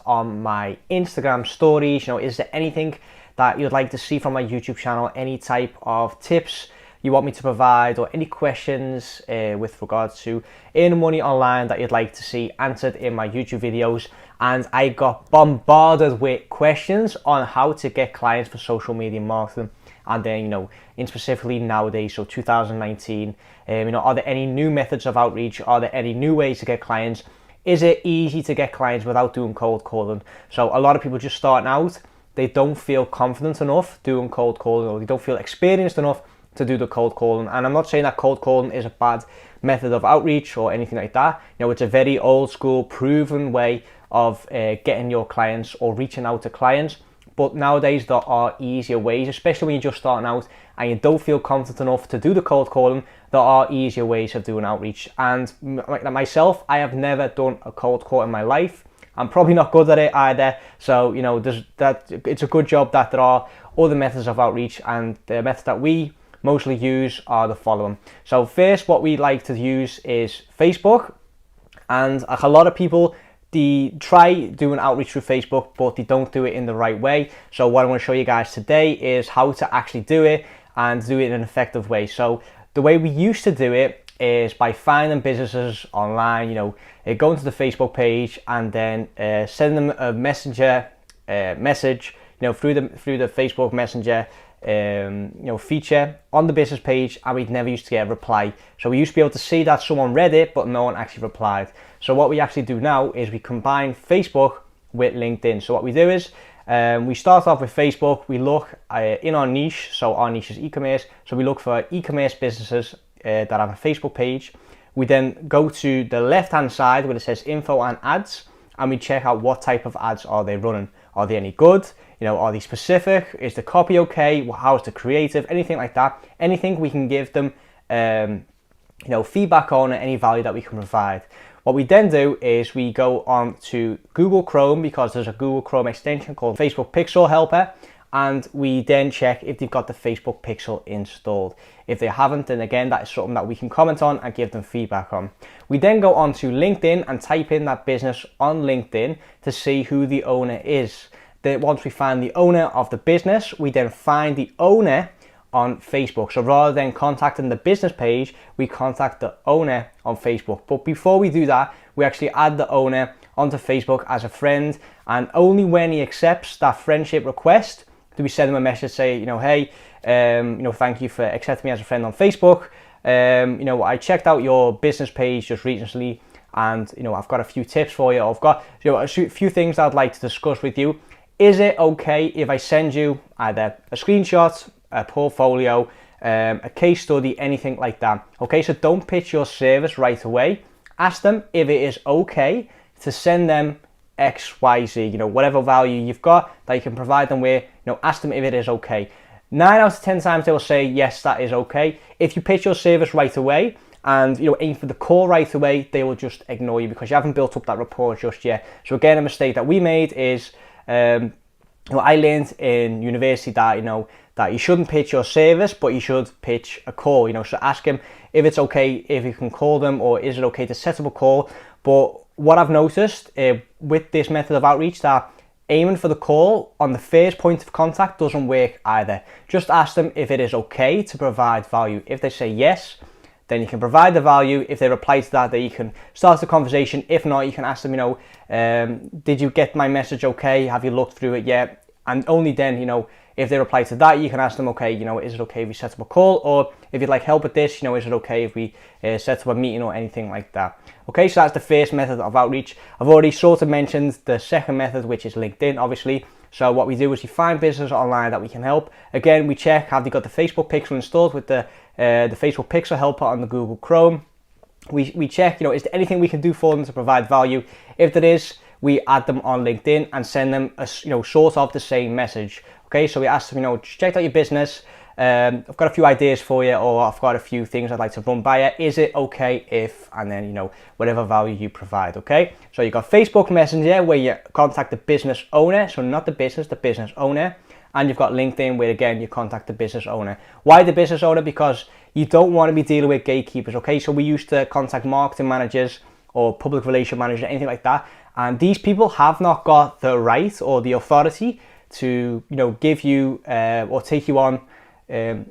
on my Instagram stories. Is there anything that you'd like to see from my YouTube channel? Any type of tips you want me to provide, or any questions with regards to earning money online that you'd like to see answered in my YouTube videos? And I got bombarded with questions on how to get clients for social media marketing. And then, in specifically nowadays, so 2019, are there any new methods of outreach? Are there any new ways to get clients? Is it easy to get clients without doing cold calling? So a lot of people just starting out, they don't feel confident enough doing cold calling, or they don't feel experienced enough to do the cold calling. And I'm not saying that cold calling is a bad method of outreach or anything like that. It's a very old school, proven way of getting your clients or reaching out to clients. But nowadays there are easier ways, especially when you're just starting out and you don't feel confident enough to do the cold calling. There are easier ways of doing outreach. And like myself, I have never done a cold call in my life. I'm probably not good at it either. So, it's a good job that there are other methods of outreach, and the method that we mostly use are the following. So first, what we like to use is Facebook. And a lot of people, they try doing outreach through Facebook, but they don't do it in the right way. So what I want to show you guys today is how to actually do it and do it in an effective way. So the way we used to do it is by finding businesses online, going to the Facebook page and then send them a message, through the Facebook Messenger feature on the business page, and we'd never used to get a reply. So we used to be able to see that someone read it, but no one actually replied. So what we actually do now is we combine Facebook with LinkedIn. So what we do is we start off with Facebook. We look in our niche. So our niche is e-commerce. So we look for e-commerce businesses that have a Facebook page. We then go to the left-hand side where it says info and ads, and we check out what type of ads are they running. Are they any good? Are they specific? Is the copy okay? How's the creative? Anything like that. Anything we can give them, feedback on, any value that we can provide. What we then do is we go on to Google Chrome, because there's a Google Chrome extension called Facebook Pixel Helper, and we then check if they've got the Facebook Pixel installed. If they haven't, then again, that is something that we can comment on and give them feedback on. We then go on to LinkedIn and type in that business on LinkedIn to see who the owner is. Then once we find the owner of the business, we then find the owner on Facebook. So rather than contacting the business page, we contact the owner on Facebook. But before we do that, we actually add the owner onto Facebook as a friend, and only when he accepts that friendship request do we send him a message, say, hey, thank you for accepting me as a friend on Facebook. I checked out your business page just recently, and I've got a few tips for you. I've got a few things I'd like to discuss with you. Is it okay if I send you either a screenshot, a portfolio, a case study, anything like that? Okay, so don't pitch your service right away. Ask them if it is okay to send them X, Y, Z, whatever value you've got that you can provide them with, ask them if it is okay. 9 out of 10 times they will say, yes, that is okay. If you pitch your service right away and aim for the call right away, they will just ignore you because you haven't built up that rapport just yet. So again, a mistake that we made is, I learned in university that, that you shouldn't pitch your service, but you should pitch a call, so ask him if it's okay if you can call them, or is it okay to set up a call. But what I've noticed with this method of outreach, that aiming for the call on the first point of contact doesn't work either. Just ask them if it is okay to provide value. If they say yes, then you can provide the value. If they reply to that, then you can start the conversation. If not, you can ask them, did you get my message okay? Have you looked through it yet? And only then, if they reply to that, you can ask them, okay, is it okay if we set up a call? Or if you'd like help with this, is it okay if we set up a meeting or anything like that? Okay, so that's the first method of outreach. I've already sort of mentioned the second method, which is LinkedIn, obviously. So what we do is we find businesses online that we can help. Again, we check, have they got the Facebook Pixel installed with the Facebook Pixel Helper on the Google Chrome. We check, is there anything we can do for them to provide value? If there is, we add them on LinkedIn and send them a, sort of the same message. Okay, so we ask them, check out your business. I've got a few ideas for you, or I've got a few things I'd like to run by you. Is it okay if, and then, whatever value you provide, okay? So you've got Facebook Messenger where you contact the business owner, so not the business owner. And you've got LinkedIn where, again, you contact the business owner. Why the business owner? Because you don't want to be dealing with gatekeepers, okay? So we used to contact marketing managers or public relation managers, anything like that. And these people have not got the right or the authority to, give you or take you on,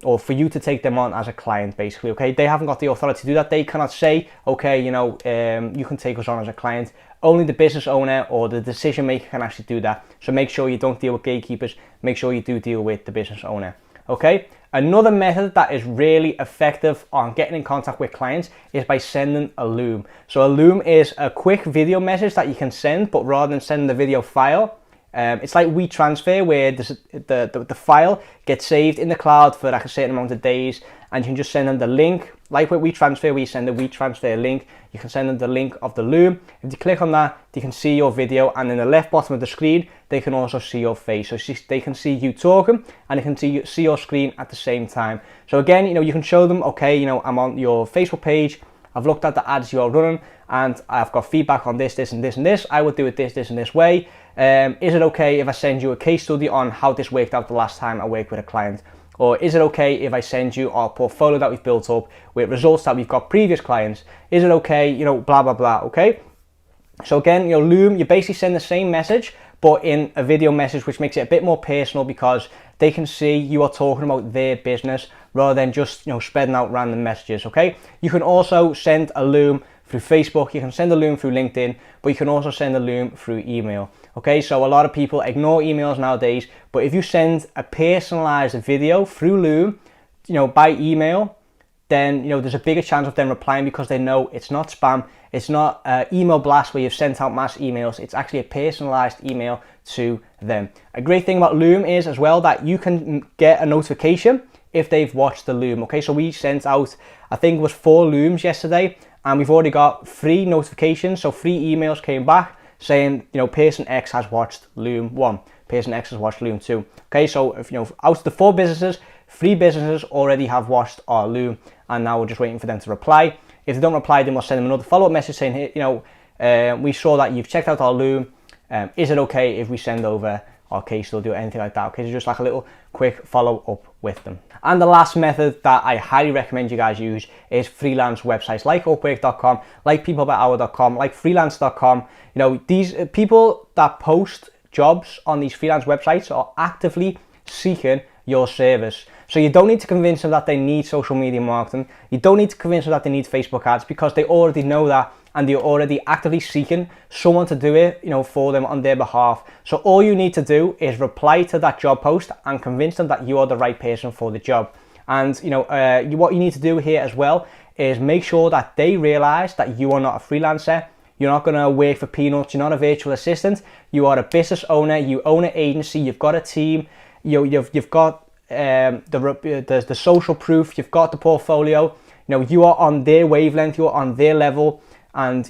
or for you to take them on as a client, basically, okay? They haven't got the authority to do that. They cannot say, okay, you can take us on as a client. Only the business owner or the decision maker can actually do that. So make sure you don't deal with gatekeepers. Make sure you do deal with the business owner, okay? Another method that is really effective on getting in contact with clients is by sending a loom. So a loom is a quick video message that you can send, but rather than sending the video file, it's like WeTransfer, where the file gets saved in the cloud for like a certain amount of days, and you can just send them the link. Like with WeTransfer, where you send the WeTransfer link, you can send them the link of the loom. If you click on that, they can see your video, and in the left bottom of the screen, they can also see your face. So they can see you talking, and they can see your screen at the same time. So again, you can show them, okay, I'm on your Facebook page. I've looked at the ads you're running, and I've got feedback on this, this, and this, and this. I would do it this, and this way. Is it okay if I send you a case study on how this worked out the last time I worked with a client? Or is it okay if I send you our portfolio that we've built up with results that we've got previous clients? Is it okay, blah, blah, blah, okay? So again, loom, you basically send the same message, but in a video message, which makes it a bit more personal because they can see you are talking about their business rather than just, spreading out random messages, okay? You can also send a loom through Facebook, you can send a loom through LinkedIn, but you can also send a loom through email. Okay, so a lot of people ignore emails nowadays, but if you send a personalized video through Loom, by email, then, there's a bigger chance of them replying because they know it's not spam, it's not an email blast where you've sent out mass emails, it's actually a personalized email to them. A great thing about Loom is as well that you can get a notification if they've watched the Loom. Okay, so we sent out, I think it was 4 Looms yesterday, and we've already got 3 notifications, so 3 emails came back saying, person X has watched Loom 1, person X has watched Loom 2. Okay, so if out of the 4 businesses, 3 businesses already have watched our Loom, and now we're just waiting for them to reply. If they don't reply, then we'll send them another follow-up message saying, hey, we saw that you've checked out our Loom. Is it okay if we send over our case study or anything like that? Okay, so just like a little quick follow-up with them. And the last method that I highly recommend you guys use is freelance websites like Upwork.com, like peoplebyhour.com, like freelance.com. These people that post jobs on these freelance websites are actively seeking your service. So you don't need to convince them that they need social media marketing. You don't need to convince them that they need Facebook ads because they already know that, and they're already actively seeking someone to do it, for them on their behalf. So all you need to do is reply to that job post and convince them that you are the right person for the job. And what you need to do here as well is make sure that they realize that you are not a freelancer. You're not going to work for peanuts. You're not a virtual assistant. You are a business owner. You own an agency. You've got a team. You've got the social proof. You've got the portfolio. You are on their wavelength. You are on their level. And,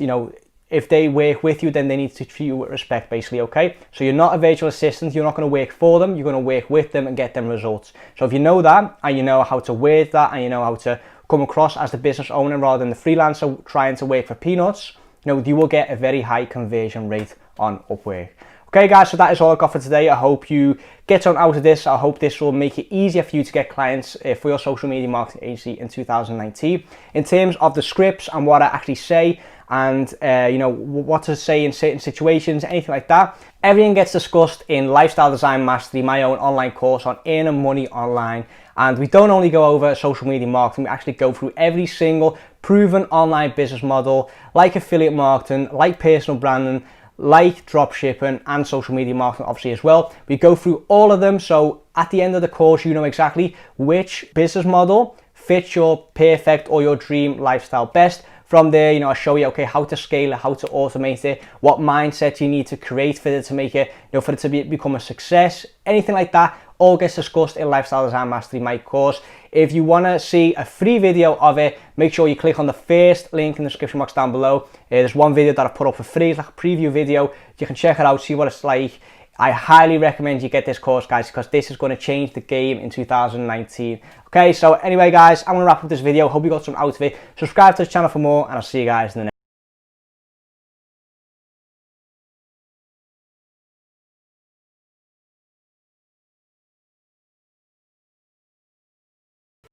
if they work with you, then they need to treat you with respect, basically, okay? So you're not a virtual assistant. You're not going to work for them. You're going to work with them and get them results. So if you know that, and you know how to word that, and you know how to come across as the business owner rather than the freelancer trying to work for peanuts, you will get a very high conversion rate on Upwork. Okay guys, so that is all I got for today. I hope you get something out of this. I hope this will make it easier for you to get clients for your social media marketing agency in 2019. In terms of the scripts and what I actually say, and what to say in certain situations, anything like that, everything gets discussed in Lifestyle Design Mastery, my own online course on earning money online. And we don't only go over social media marketing, we actually go through every single proven online business model, like affiliate marketing, like personal branding, like drop shipping, and social media marketing obviously as well. We go through all of them, so at the end of the course you know exactly which business model fits your perfect or your dream lifestyle best. From there, I show you, okay, how to scale it, how to automate it, what mindset you need to create for it to make it, for it to become a success, anything like that, all gets discussed in Lifestyle Design Mastery, my course. If you want to see a free video of it, make sure you click on the first link in the description box down below. There's one video that I put up for free, it's like a preview video. You can check it out, see what it's like. I highly recommend you get this course, guys, because this is going to change the game in 2019. Okay, so anyway, guys, I'm going to wrap up this video. Hope you got something out of it. Subscribe to the channel for more, and I'll see you guys in the next